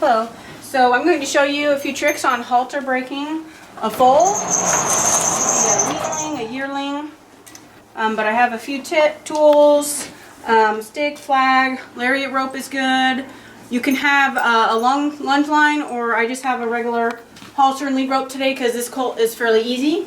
Hello. So I'm going to show you a few tricks on halter breaking a foal, a weanling, a yearling. But I have a few tools, stick, flag, lariat rope is good. You can have a long lunge line, or I just have a regular halter and lead rope today because this colt is fairly easy.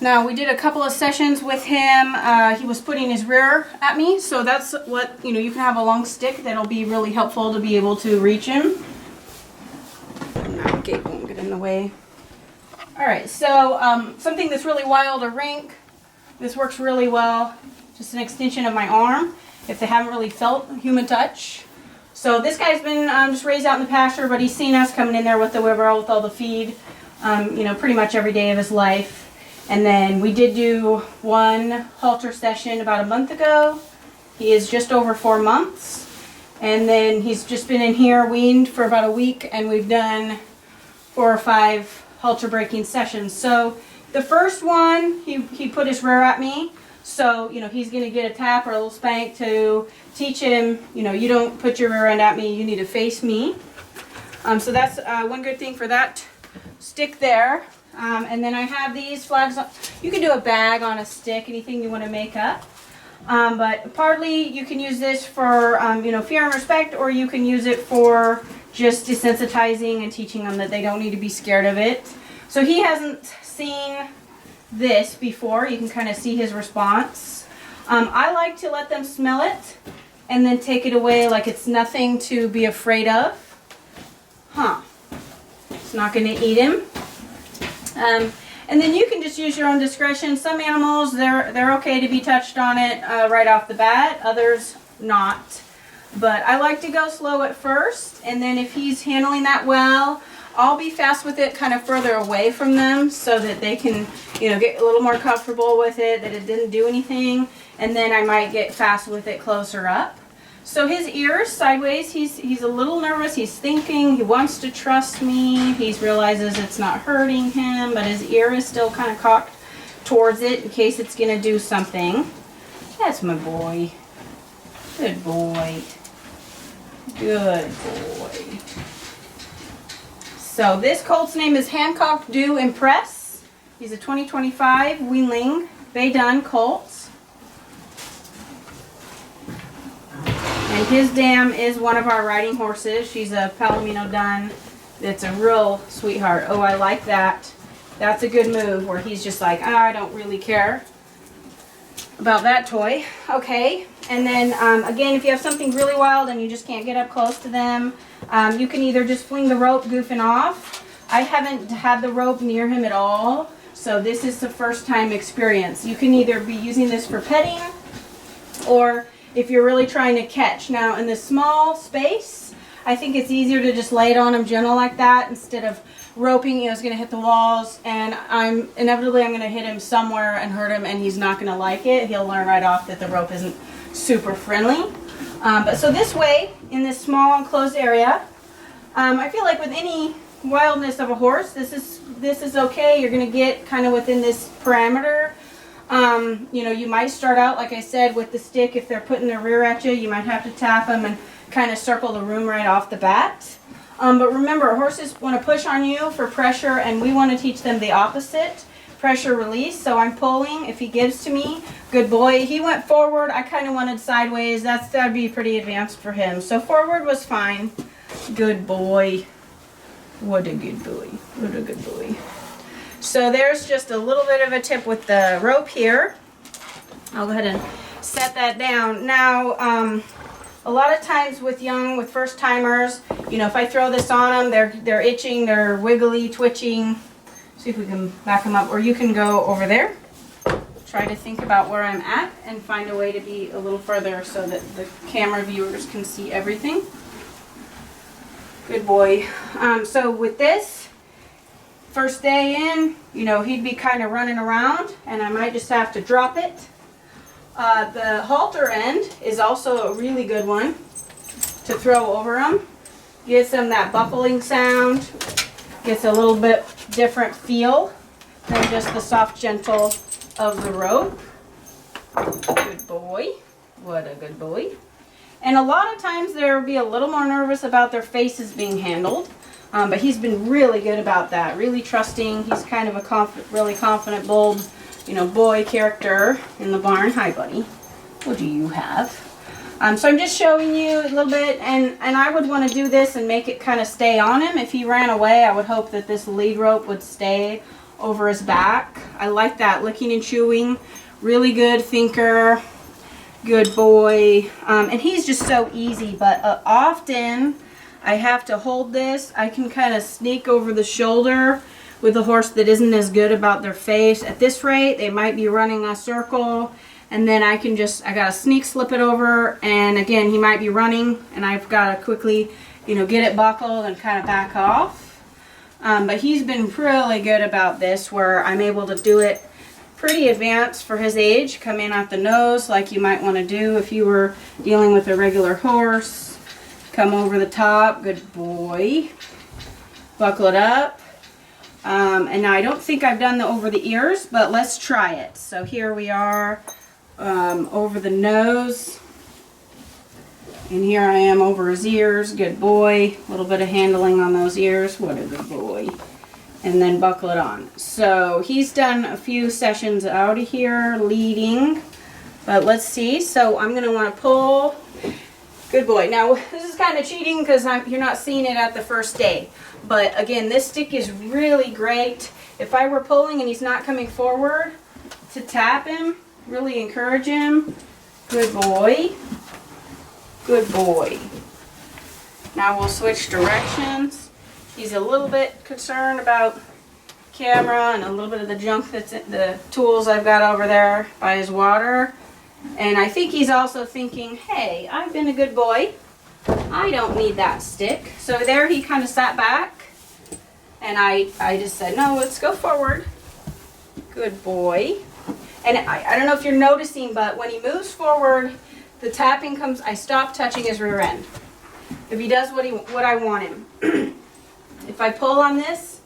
Now, we did a couple of sessions with him. He was putting his rear at me, so that's what, you can have a long stick that'll be really helpful to be able to reach him. Now, gate won't get in the way. Alright, so something that's really wild, a rink. This works really well. Just an extension of my arm if they haven't really felt human touch. So this guy's been just raised out in the pasture, but he's seen us coming in there with the wheelbarrow with all the feed, pretty much every day of his life. And then we did do one halter session about a month ago. He is just over 4 months. And then he's just been in here weaned for about a week, and we've done 4 or 5 halter breaking sessions. So the first one, he put his rear at me. So, he's going to get a tap or a little spank to teach him, you don't put your rear end at me, you need to face me. So that's one good thing for that stick there. And then I have these flags. You can do a bag on a stick, anything you want to make up. But partly you can use this for, fear and respect, or you can use it for just desensitizing and teaching them that they don't need to be scared of it. So he hasn't seen this before. You can kind of see his response. I like to let them smell it and then take it away like it's nothing to be afraid of. It's not going to eat him. And then you can just use your own discretion. Some animals, they're okay to be touched on it right off the bat, others not. But I like to go slow at first, and then if he's handling that well, I'll be fast with it kind of further away from them so that they can, get a little more comfortable with it, that it didn't do anything, and then I might get fast with it closer up. So his ears sideways, he's a little nervous, he's thinking, he wants to trust me, he realizes it's not hurting him, but his ear is still kind of cocked towards it in case it's going to do something. That's my boy. Good boy. Good boy. So this colt's name is Hancock Do Impress. He's a 2025 weanling Bay Dun colt. And his dam is one of our riding horses. She's a Palomino Dun. It's a real sweetheart. Oh, I like that. That's a good move where he's just like, I don't really care about that toy. Okay. And then, again, if you have something really wild and you just can't get up close to them, you can either just fling the rope goofing off. I haven't had the rope near him at all, so this is the first time experience. You can either be using this for petting or if you're really trying to catch. Now in this small space, I think it's easier to just lay it on him gentle like that instead of roping. It's going to hit the walls, and I'm inevitably going to hit him somewhere and hurt him, and he's not going to like it. He'll learn right off that the rope isn't super friendly. But so this way, in this small enclosed area, I feel like with any wildness of a horse, this is okay. You're going to get kind of within this parameter. You might start out, like I said, with the stick. If they're putting their rear at you, you might have to tap them and kind of circle the room right off the bat. But remember, horses want to push on you for pressure, and we want to teach them the opposite, pressure release. So I'm pulling. If he gives to me, good boy. He went forward. I kind of wanted sideways. That'd be pretty advanced for him. So forward was fine. Good boy. What a good boy. What a good boy. So there's just a little bit of a tip with the rope here. I'll go ahead and set that down. Now, a lot of times with first timers, if I throw this on them, they're itching, they're wiggly, twitching. See if we can back them up, or you can go over there. Try to think about where I'm at and find a way to be a little further so that the camera viewers can see everything. Good boy. So with this, first day in, he'd be kind of running around, and I might just have to drop it. The halter end is also a really good one to throw over him. Gives him that buckling sound. Gets a little bit different feel than just the soft, gentle of the rope. Good boy. What a good boy. And a lot of times they'll be a little more nervous about their faces being handled. But he's been really good about that. Really trusting. He's kind of a really confident, bold, you know, boy character in the barn. Hi, buddy. What do you have? So I'm just showing you a little bit, and I would want to do this and make it kind of stay on him. If he ran away, I would hope that this lead rope would stay over his back. I like that, licking and chewing. Really good thinker. Good boy. And he's just so easy, but often I have to hold this. I can kind of sneak over the shoulder with a horse that isn't as good about their face. At this rate, they might be running a circle, and then I gotta sneak slip it over, and again, he might be running, and I've gotta quickly, you know, get it buckled and kind of back off. But he's been really good about this, where I'm able to do it pretty advanced for his age. Come in at the nose like you might want to do if you were dealing with a regular horse. Come over the top. Good boy. Buckle it up. And now I don't think I've done the over the ears, but let's try it. So here we are over the nose. And here I am over his ears. Good boy. A little bit of handling on those ears. What a good boy. And then buckle it on. So he's done a few sessions out of here leading, but let's see. So I'm going to want to pull. Good boy. Now this is kind of cheating because you're not seeing it at the first day, but again, this stick is really great. If I were pulling and he's not coming forward, to tap him, really encourage him. Good boy. Good boy. Now we'll switch directions. He's a little bit concerned about camera and a little bit of the junk that's in the tools I've got over there by his water. And I think he's also thinking, hey, I've been a good boy. I don't need that stick. So there he kind of sat back. And I just said, no, let's go forward. Good boy. And I don't know if you're noticing, but when he moves forward, the tapping comes, I stop touching his rear end. If he does what I want him. If I pull on this,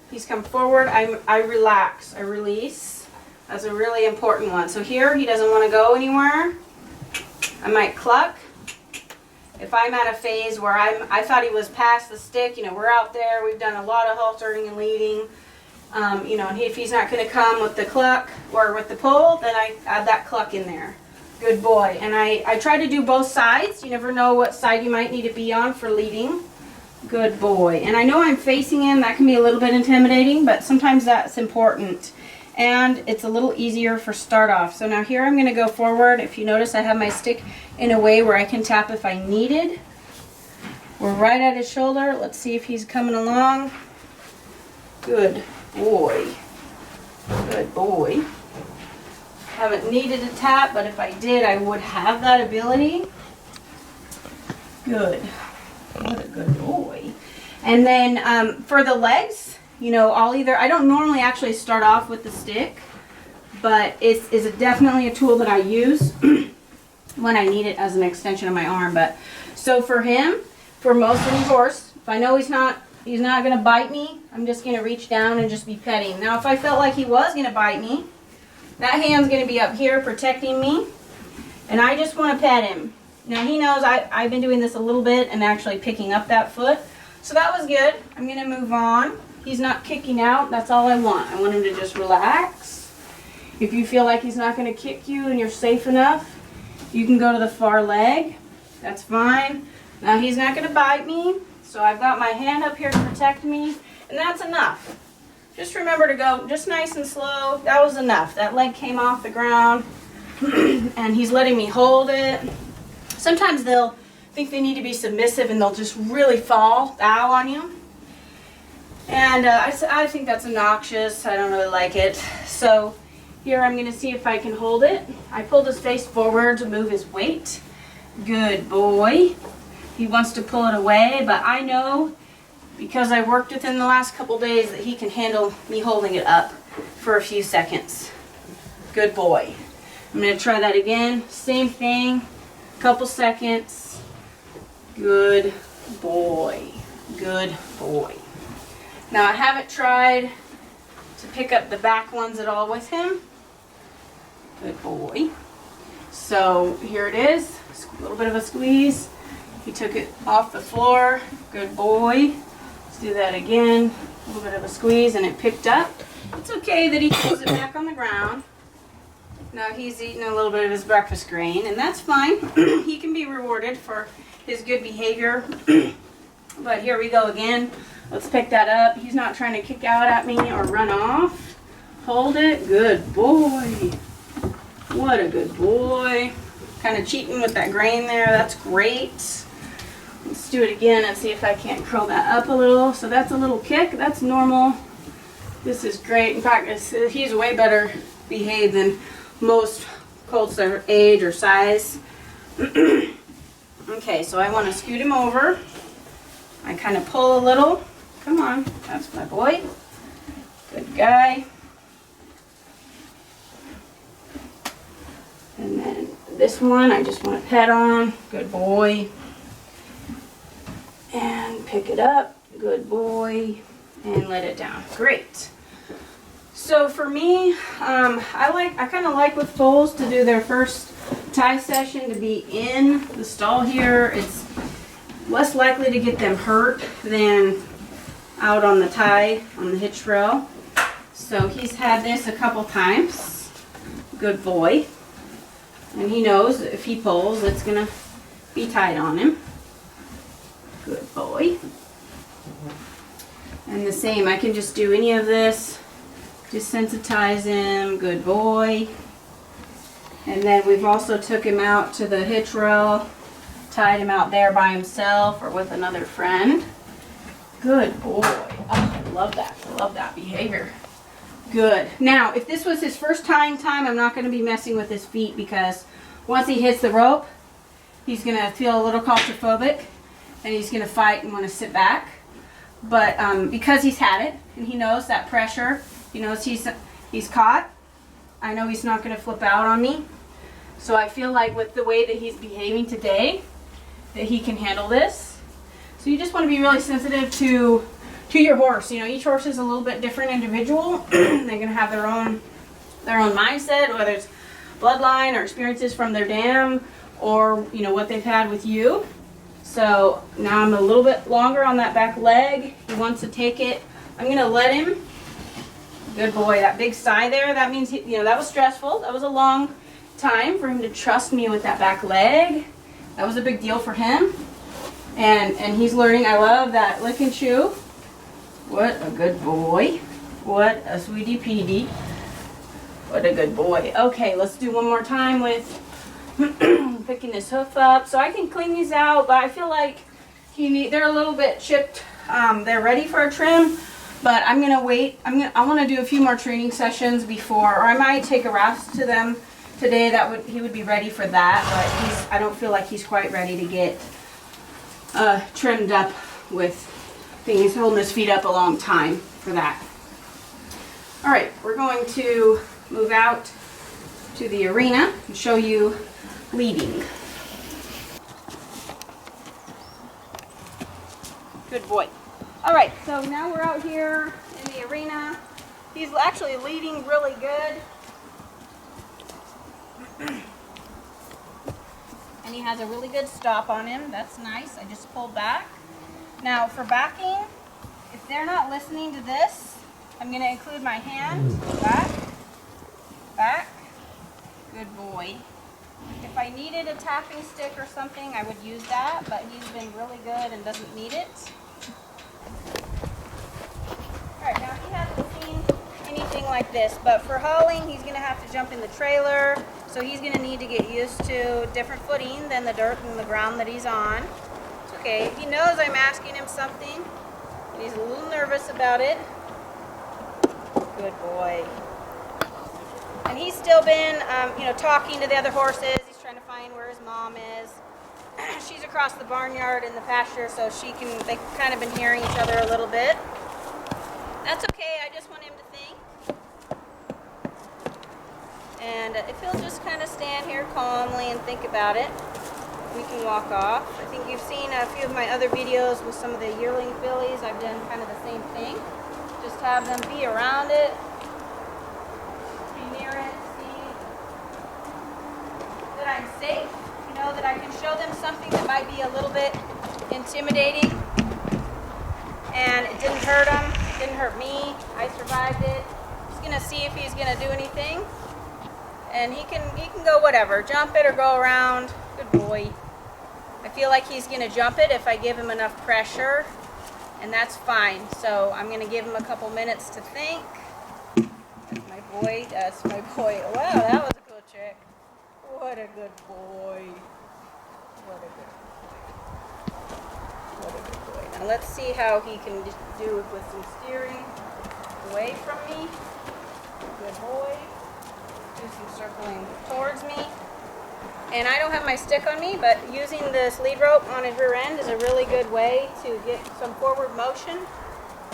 he's come forward, I relax, I release. That's a really important one. So here, he doesn't want to go anywhere. I might cluck. If I'm at a phase where I thought he was past the stick, you know, we're out there, we've done a lot of haltering and leading, you know, and if he's not going to come with the cluck or with the pull, then I add that cluck in there. Good boy. And I try to do both sides. You never know what side you might need to be on for leading. Good boy. And I know I'm facing him. That can be a little bit intimidating, but sometimes that's important. And it's a little easier for start off. So now here I'm going to go forward. If you notice, I have my stick in a way where I can tap if I needed. We're right at his shoulder. Let's see if he's coming along. Good boy. Good boy. Haven't needed a tap, but if I did, I would have that ability. Good. What a good boy. And then for the legs, you know, I don't normally actually start off with the stick, but it's definitely a tool that I use when I need it as an extension of my arm. But so for him, for most any horse, if I know he's not going to bite me, I'm just going to reach down and just be petting. Now, if I felt like he was going to bite me, that hand's going to be up here protecting me, and I just want to pet him. Now he knows I've been doing this a little bit and actually picking up that foot. So that was good. I'm going to move on. He's not kicking out. That's all I want. I want him to just relax. If you feel like he's not going to kick you and you're safe enough, you can go to the far leg. That's fine. Now he's not going to bite me. So I've got my hand up here to protect me. And that's enough. Just remember to go just nice and slow. That was enough. That leg came off the ground. And he's letting me hold it. Sometimes they'll think they need to be submissive and they'll just really bow on you. And I think that's obnoxious. I don't really like it. So here I'm going to see if I can hold it. I pulled his face forward to move his weight. Good boy. He wants to pull it away, but I know because I worked with him the last couple days that he can handle me holding it up for a few seconds. Good boy. I'm going to try that again. Same thing. Couple seconds. Good boy. Good boy. Now I haven't tried to pick up the back ones at all with him. Good boy. So here it is, a little bit of a squeeze. He took it off the floor. Good boy. Let's do that again. A little bit of a squeeze and it picked up. It's okay that he throws it back on the ground. Now he's eating a little bit of his breakfast grain, and that's fine. He can be rewarded for his good behavior. But here we go again. Let's pick that up. He's not trying to kick out at me or run off. Hold it. Good boy. What a good boy. Kind of cheating with that grain there. That's great. Let's do it again and see if I can't curl that up a little. So that's a little kick. That's normal. This is great. In fact, he's way better behaved than most colts their age or size. Okay, so I want to scoot him over. I kind of pull a little. Come on, that's my boy. Good guy. And then this one, I just want to pet on. Good boy. And pick it up. Good boy. And let it down. Great. So for me, I kind of like with foals to do their first tie session to be in the stall here. It's less likely to get them hurt than out on the tie on the hitch rail. So he's had this a couple times. Good boy. And he knows that if he pulls, it's going to be tied on him. Good boy. And the same, I can just do any of this. Desensitize him. Good boy. And then we've also took him out to the hitch rail, tied him out there by himself or with another friend. Good boy. Oh, I love that. I love that behavior. Good. Now, if this was his first tying time, I'm not going to be messing with his feet because once he hits the rope, he's going to feel a little claustrophobic and he's going to fight and want to sit back. But because he's had it and he knows that pressure, he knows he's caught, I know he's not going to flip out on me. So I feel like with the way that he's behaving today, that he can handle this. So you just want to be really sensitive to your horse. You know, each horse is a little bit different individual. They're going to have their own mindset, whether it's bloodline or experiences from their dam or, you know, what they've had with you. So now I'm a little bit longer on that back leg. He wants to take it. I'm going to let him. Good boy. That big sigh there, that means, that was stressful. That was a long time for him to trust me with that back leg. That was a big deal for him. And he's learning. I love that lick and chew. What a good boy. What a sweetie peedy. What a good boy. Okay, let's do one more time with picking his hoof up. So I can clean these out, but I feel like they're a little bit chipped. They're ready for a trim, but I'm gonna wait. I want to do a few more training sessions before, or I might take a rasp to them today. He would be ready for that, but I don't feel like he's quite ready to get trimmed up with things, holding his feet up a long time for that. All right, we're going to move out to the arena and show you leading. Good boy. All right, so now we're out here in the arena. He's actually leading really good. And he has a really good stop on him. That's nice. I just pulled back. Now for backing, if they're not listening to this, I'm going to include my hand. Back, back. Good boy. If I needed a tapping stick or something, I would use that, but he's been really good and doesn't need it. Alright, now he hasn't seen anything like this, but for hauling, he's going to have to jump in the trailer, so he's going to need to get used to different footing than the dirt and the ground that he's on. It's okay. He knows I'm asking him something, and he's a little nervous about it. Good boy. And he's still been, talking to the other horses. He's trying to find where his mom is. She's across the barnyard in the pasture, so they've kind of been hearing each other a little bit. That's okay. I just want him to think. And if he'll just kind of stand here calmly and think about it, we can walk off. I think you've seen a few of my other videos with some of the yearling fillies. I've done kind of the same thing. just have them be around it, be near it, see that I'm safe, you know, that I can show them something that might be a little bit intimidating. And it didn't hurt him, it didn't hurt me. I survived it. Just gonna see if he's gonna do anything. And he can go whatever, jump it or go around. Good boy. I feel like he's gonna jump it if I give him enough pressure, and that's fine. So I'm gonna give him a couple minutes to think. That's my boy, that's my boy. Wow, that was a good trick. What a good boy. What a good boy. What a good boy. Now let's see how he can do it with some steering away from me. Good boy. Do some circling towards me. And I don't have my stick on me, but using this lead rope on his rear end is a really good way to get some forward motion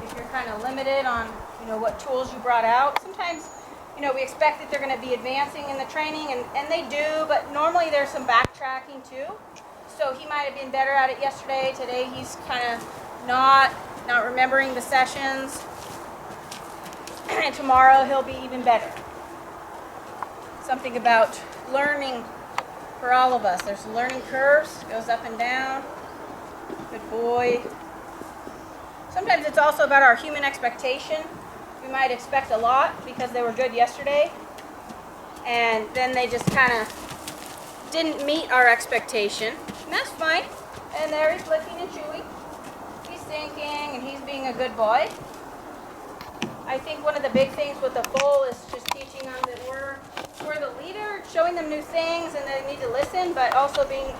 if you're kind of limited on, you know, what tools you brought out. Sometimes, you know, we expect that they're going to be advancing in the training, and they do, but normally there's some backtracking too. So he might have been better at it yesterday. Today he's kind of not remembering the sessions. And tomorrow he'll be even better. Something about learning for all of us. There's learning curves, goes up and down. Good boy. Sometimes it's also about our human expectation. We might expect a lot because they were good yesterday, and then they just kind of didn't meet our expectation. And that's fine. And there he's licking and chewing. He's thinking, and he's being a good boy. I think one of the big things with the foal is just teaching them that we're the leader, showing them new things, and they need to listen, but also being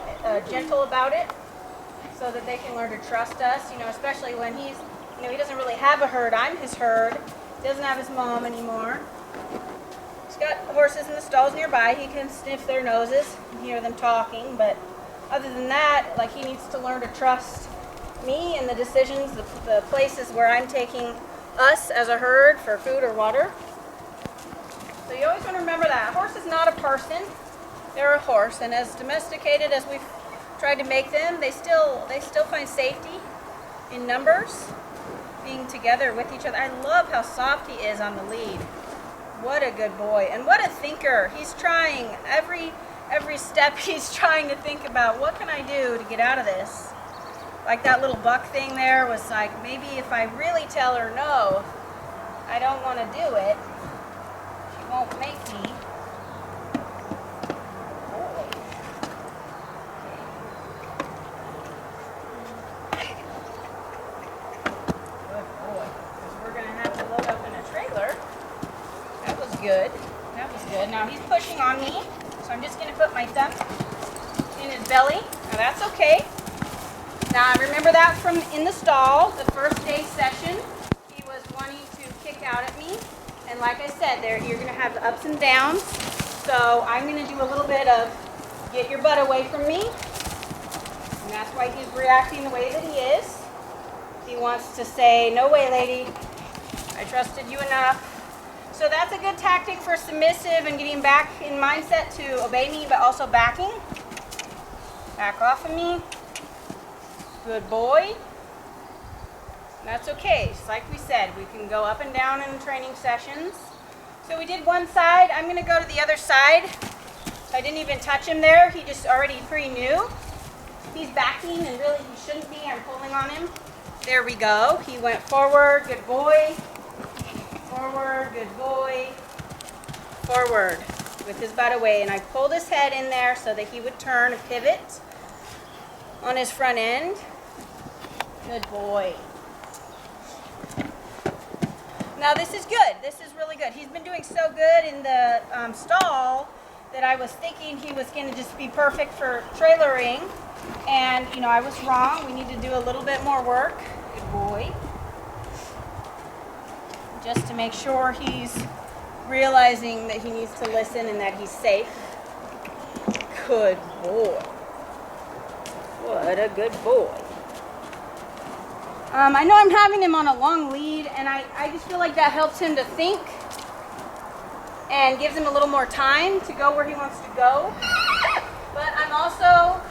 gentle about it so that they can learn to trust us, you know, especially when he's, you know, he doesn't really have a herd. I'm his herd. He doesn't have his mom anymore. He's got horses in the stalls nearby. He can sniff their noses and hear them talking, but other than that, like, he needs to learn to trust me and the decisions, the places where I'm taking us as a herd for food or water. So you always want to remember that. A horse is not a person. They're a horse, and as domesticated as we've tried to make them, they still find safety in numbers, being together with each other. I love how soft he is on the lead. What a good boy, and what a thinker. He's trying every step. He's trying to think about, what can I do to get out of this? Like that little buck thing there was like, maybe if I really tell her no, I don't want to do it, she won't make me. Good boy. Because we're going to have to load up in a trailer. That was good. That was good. Now he's pushing on me, so I'm just going to put my thumb in his belly. Now that's okay. Now, remember that from in the stall, the first day session, he was wanting to kick out at me. And like I said, you're going to have the ups and downs. So I'm going to do a little bit of get your butt away from me. And that's why he's reacting the way that he is. He wants to say, no way, lady. I trusted you enough. So that's a good tactic for submissive and getting back in mindset to obey me, but also backing. Back off of me. Good boy. That's okay. Just like we said, we can go up and down in training sessions. So we did one side. I'm going to go to the other side. So I didn't even touch him there. He just already pre-knew. He's backing, and really he shouldn't be. I'm pulling on him. There we go. He went forward. Good boy. Forward. Good boy. Forward with his butt away. And I pulled his head in there so that he would turn and pivot on his front end. Good boy. Now this is good. This is really good. He's been doing so good in the stall that I was thinking he was going to just be perfect for trailering. And, you know, I was wrong. We need to do a little bit more work. Good boy. Just to make sure he's realizing that he needs to listen and that he's safe. Good boy. What a good boy. I know I'm having him on a long lead, and I just feel like that helps him to think and gives him a little more time to go where he wants to go. But I'm also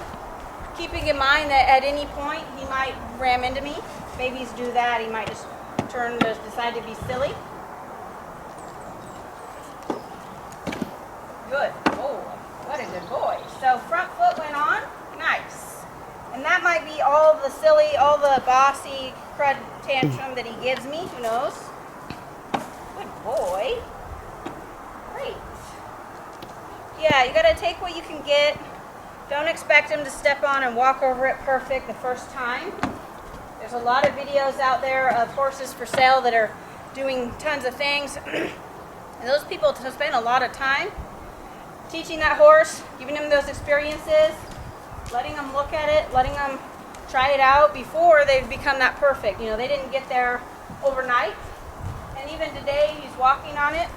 keeping in mind that at any point he might ram into me. Babies do that. He might just decide to be silly. Good. Oh, what a good boy. So front foot went on. Nice. And that might be all the silly, all the bossy crud tantrum that he gives me. Who knows? Good boy. Great. Yeah, you got to take what you can get. Don't expect him to step on and walk over it perfect the first time. There's a lot of videos out there of horses for sale that are doing tons of things. And those people spend a lot of time teaching that horse, giving him those experiences, letting them look at it, letting them try it out before they become that perfect. You know, they didn't get there overnight. And even today, he's walking on it.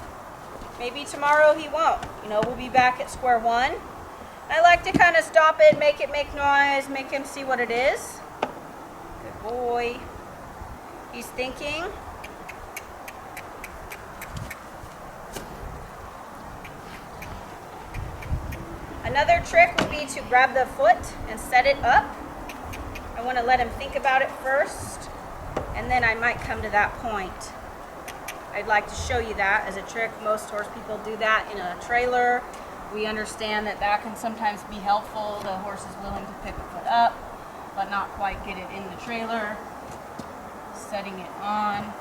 Maybe tomorrow he won't. You know, we'll be back at square one. I like to kind of stop it, make it make noise, make him see what it is. Good boy. He's thinking. Another trick would be to grab the foot and set it up. I want to let him think about it first, and then I might come to that point. I'd like to show you that as a trick. Most horse people do that in a trailer. We understand that that can sometimes be helpful. The horse is willing to pick a foot up, but not quite get it in the trailer. Setting it on.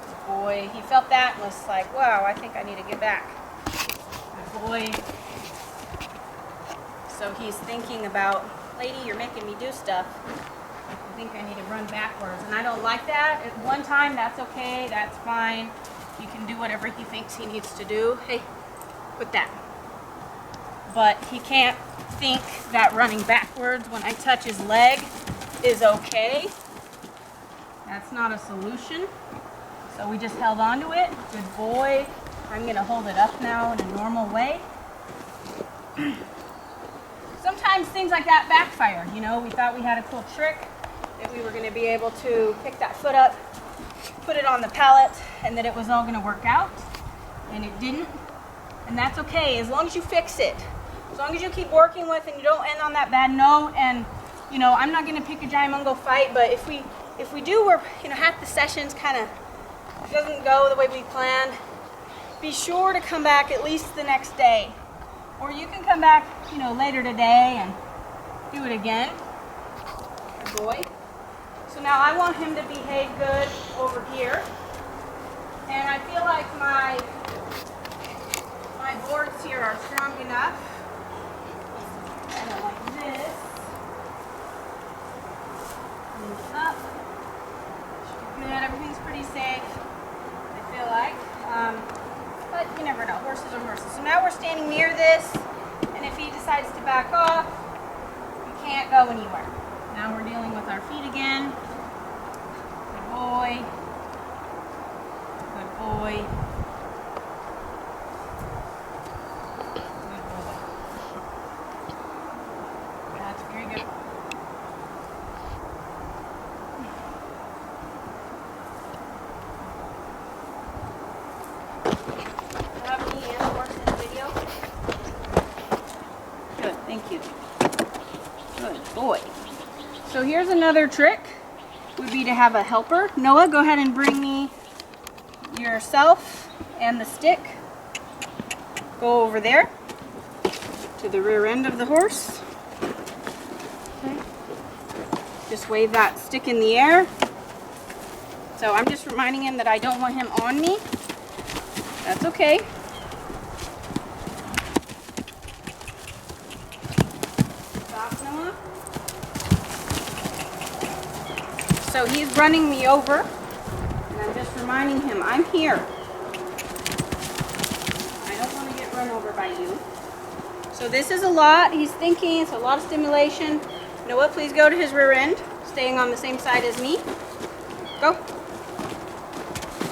Good boy. He felt that and was like, wow, I think I need to get back. Good boy. So he's thinking about, lady, you're making me do stuff. I think I need to run backwards. And I don't like that. At one time, that's okay. That's fine. He can do whatever he thinks he needs to do. Hey, quit that. But he can't think that running backwards when I touch his leg is okay. That's not a solution. So we just held on to it. Good boy. I'm going to hold it up now in a normal way. Sometimes things like that backfire. You know, we thought we had a cool trick that we were going to be able to pick that foot up, put it on the pallet, and that it was all going to work out. And it didn't. And that's okay, as long as you fix it. As long as you keep working with and you don't end on that bad note. And, you know, I'm not going to pick a giant mungo fight, but if we do, where, you know, half the sessions kind of doesn't go the way we planned, be sure to come back at least the next day. Or you can come back, you know, later today and do it again. Good boy. So now I want him to behave good over here. And I feel like my boards here are strong enough. Kind of like this. Move up. Good, everything's pretty safe, I feel like. But you never know, horses are horses. So now we're standing near this, and if he decides to back off, he can't go anywhere. Now we're dealing with our feet again. Good boy. Good boy. Good boy. That's very good. Thank you. Good boy. So here's another trick, would be to have a helper. Noah, go ahead and bring me yourself and the stick. Go over there to the rear end of the horse. Okay. Just wave that stick in the air. So I'm just reminding him that I don't want him on me. That's okay. So he's running me over, and I'm just reminding him, I'm here. I don't want to get run over by you. So this is a lot. He's thinking, it's a lot of stimulation. Noah, please go to his rear end, staying on the same side as me. Go.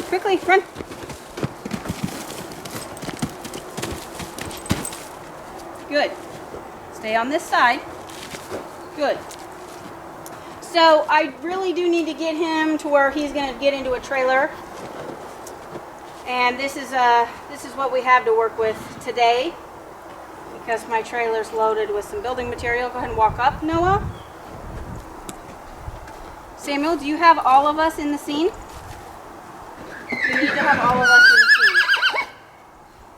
Quickly, run. Good. Stay on this side. Good. So I really do need to get him to where he's going to get into a trailer. And this is what we have to work with today, because my trailer's loaded with some building material. Go ahead and walk up, Noah. Samuel, do you have all of us in the scene? need to have all of us in the team.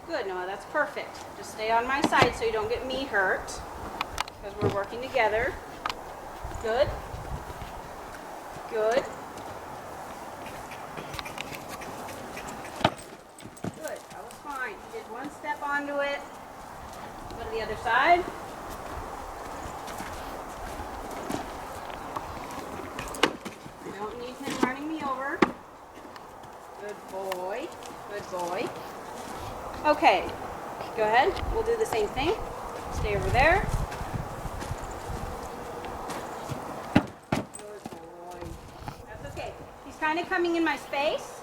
Good, Noah, that's perfect. Just stay on my side so you don't get me hurt, because we're working together. Good. Good. Good, that was fine. You did one step onto it. Go to the other side. I don't need him running me over. Good boy. Good boy. Okay, go ahead. We'll do the same thing. Stay over there. Good boy. That's okay. He's kind of coming in my space,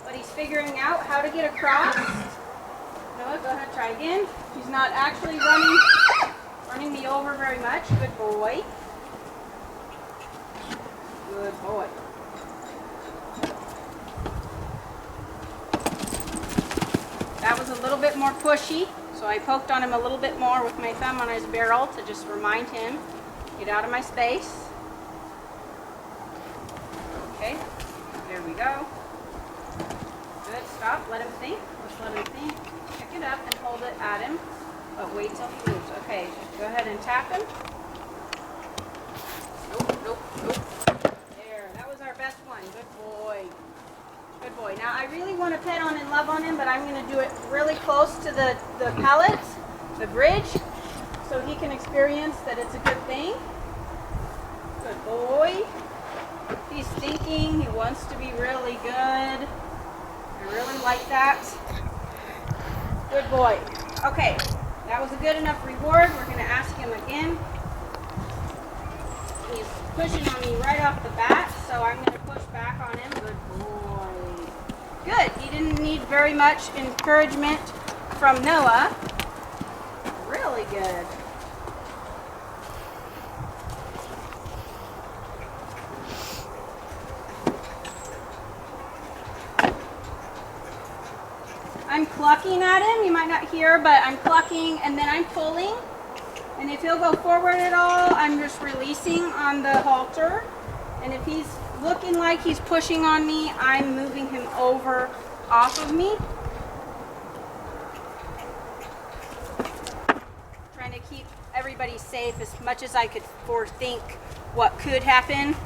but he's figuring out how to get across. Noah, go ahead, try again. He's not actually running me over very much. Good boy. Good boy. That was a little bit more pushy, so I poked on him a little bit more with my thumb on his barrel to just remind him, get out of my space. Okay, there we go. Good, stop, let him think. Let's let him think. Pick it up and hold it at him, but wait till he moves. Okay, go ahead and tap him. Nope, nope, nope. There, that was our best one. Good boy. Good boy. Now I really want to pet on and love on him, but I'm going to do it really close to the pallets, the bridge, so he can experience that it's a good thing. Good boy. He's thinking. He wants to be really good. I really like that. Good boy. Okay, that was a good enough reward. We're going to ask him again. He's pushing on me right off the bat, so I'm going to push back on him. Good boy. Good. He didn't need very much encouragement from Noah. Really good. I'm clucking at him. You might not hear, but I'm clucking and then I'm pulling. And if he'll go forward at all, I'm just releasing on the halter. And if he's looking like he's pushing on me, I'm moving him over off of me. Trying to keep everybody safe as much as I could forethink what could happen.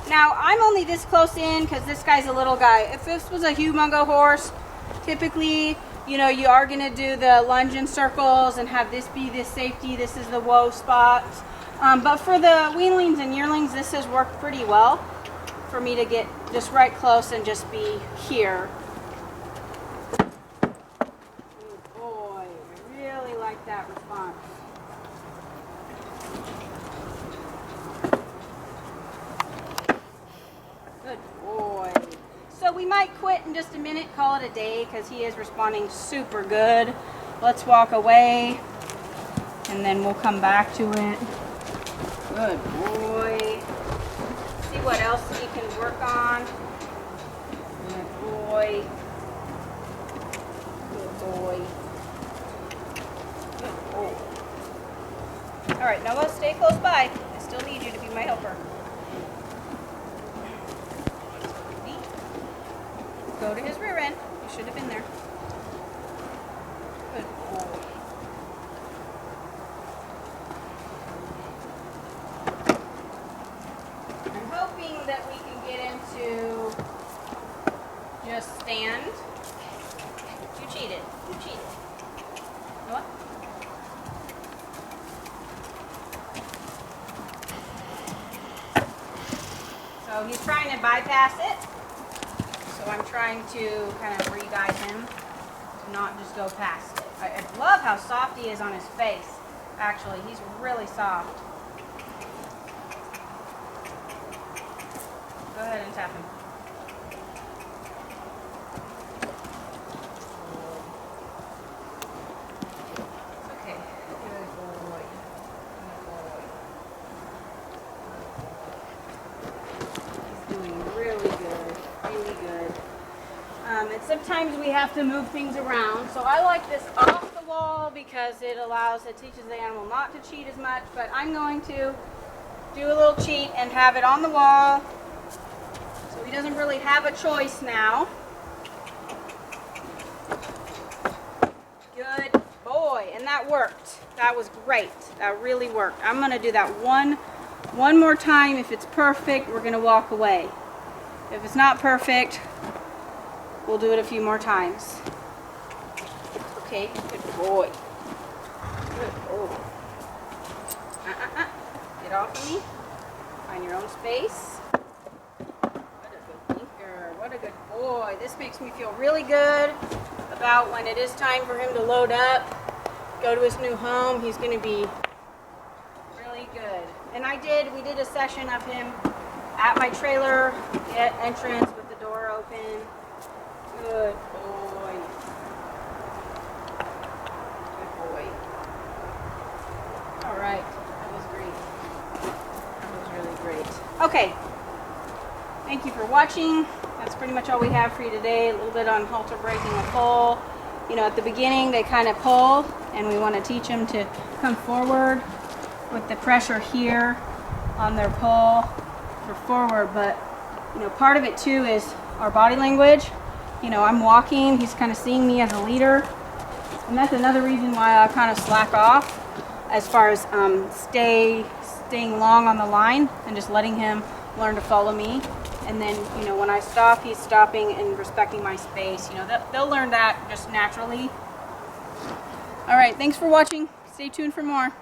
Now, I'm only this close in because this guy's a little guy. If this was a humongo horse, typically, you know, you are going to do the lunge in circles and have this be the safety. This is the whoa spot. But for the weanlings and yearlings, this has worked pretty well for me to get just right close and just be here. Good boy. I really like that response. Good boy. So we might quit in just a minute, call it a day, because he is responding super good. Let's walk away, and then we'll come back to it. Good boy. See what else he can work on. Good boy. Good boy. Good boy. All right, Noah, stay close by. I still need you to be my helper. Go to his rear end. You should have been there. Good boy. I'm hoping that we can get him to just stand. You cheated. You cheated. Noah? So he's trying to bypass it. So I'm trying to kind of re-guide him to not just go past it. I love how soft he is on his face. Actually, he's really soft. Go ahead and tap him. Okay. Good boy. Good boy. He's doing really good. Really good. And sometimes we have to move things around. So I like this off the wall because it teaches the animal not to cheat as much. But I'm going to do a little cheat and have it on the wall so we doesn't really have a choice now. Good boy, and that worked. That was great. That really worked. I'm gonna do that one more time. If it's perfect, we're gonna walk away. If it's not perfect, we'll do it a few more times. Okay, good boy. Good boy. Get off of me. Find your own space. What a good thinker. What a good boy. This makes me feel really good about when it is time for him to load up, go to his new home. He's going to be really good. And we did a session of him at my trailer at entrance with the door open. Good boy. Good boy. All right. That was great. That was really great. Okay. Thank you for watching. That's pretty much all we have for you today. A little bit on halter breaking a foal. You know, at the beginning they kind of pull, and we want to teach them to come forward with the pressure here on their pull for forward. But, you know, part of it too is our body language. You know, I'm walking, he's kind of seeing me as a leader. And that's another reason why I kind of slack off as far as staying long on the line and just letting him learn to follow me. And then, you know, when I stop, he's stopping and respecting my space. You know, they'll learn that just naturally. All right, thanks for watching. Stay tuned for more.